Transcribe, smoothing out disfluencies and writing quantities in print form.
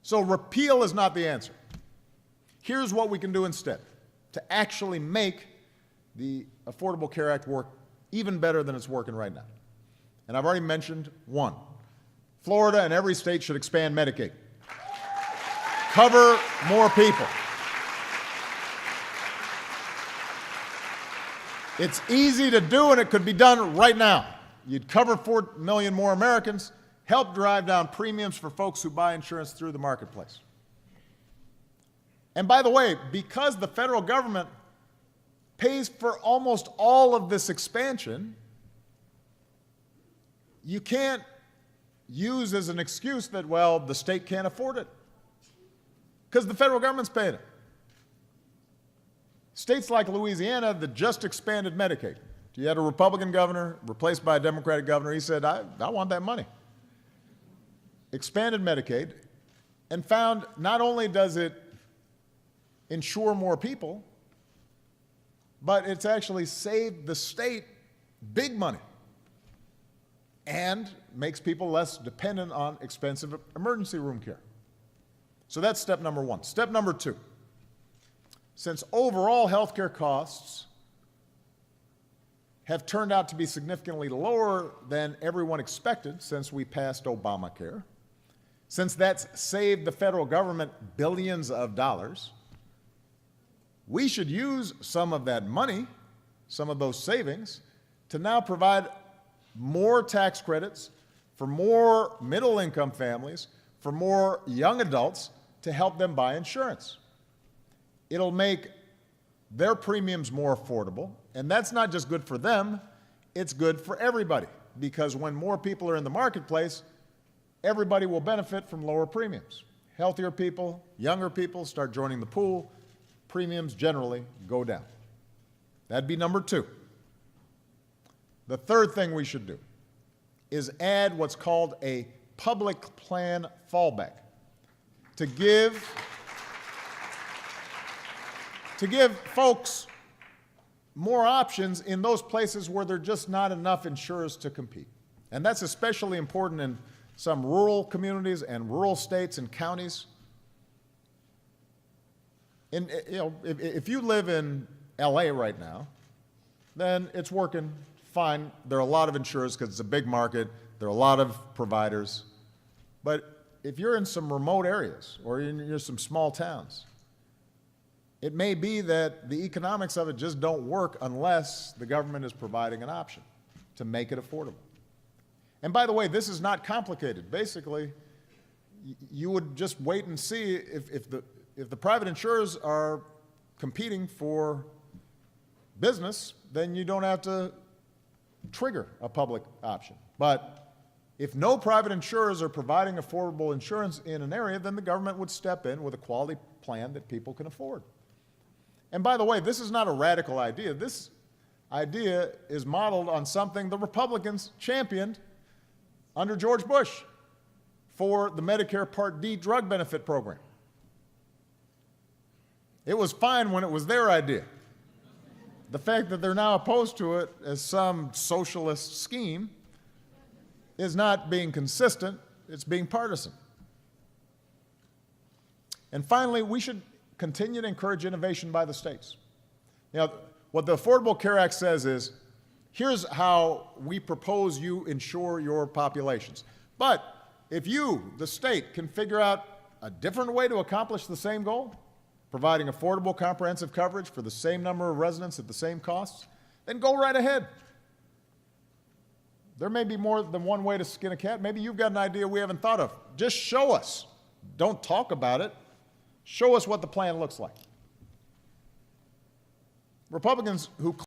So repeal is not the answer. Here's what we can do instead to actually make the Affordable Care Act work even better than it's working right now. And I've already mentioned one. Florida and every state should expand Medicaid. Cover more people. It's easy to do, and it could be done right now. You'd cover 4 million more Americans, help drive down premiums for folks who buy insurance through the marketplace. And by the way, because the federal government pays for almost all of this expansion, you can't use as an excuse that, well, the state can't afford it, because the federal government's paying it. States like Louisiana that just expanded Medicaid. You had a Republican governor replaced by a Democratic governor. He said, I want that money. Expanded Medicaid and found not only does it insure more people, but it's actually saved the state big money and makes people less dependent on expensive emergency room care. So that's step number one. Step number two, since overall health care costs have turned out to be significantly lower than everyone expected since we passed Obamacare, since that's saved the federal government billions of dollars, we should use some of that money, some of those savings, to now provide more tax credits for more middle-income families, for more young adults to help them buy insurance. It'll make their premiums more affordable, and that's not just good for them, it's good for everybody, because when more people are in the marketplace, everybody will benefit from lower premiums. Healthier people, younger people start joining the pool, premiums generally go down. That'd be number two. The third thing we should do is add what's called a public plan fallback to give folks more options in those places where there are just not enough insurers to compete. And that's especially important in some rural communities and rural states and counties. And, if you live in LA right now, then it's working fine. There are a lot of insurers because it's a big market. There are a lot of providers. But if you're in some remote areas or you're some small towns, it may be that the economics of it just don't work unless the government is providing an option to make it affordable. And by the way, this is not complicated. Basically, you would just wait and see if the private insurers are competing for business, then you don't have to trigger a public option. But if no private insurers are providing affordable insurance in an area, then the government would step in with a quality plan that people can afford. And by the way, this is not a radical idea. This idea is modeled on something the Republicans championed under George Bush for the Medicare Part D drug benefit program. It was fine when it was their idea. The fact that they're now opposed to it as some socialist scheme is not being consistent, it's being partisan. And finally, we should continue to encourage innovation by the states. Now, what the Affordable Care Act says is, here's how we propose you insure your populations. But if you, the state, can figure out a different way to accomplish the same goal, providing affordable comprehensive coverage for the same number of residents at the same costs, then go right ahead. There may be more than one way to skin a cat. Maybe you've got an idea we haven't thought of. Just show us. Don't talk about it. Show us what the plan looks like. Republicans who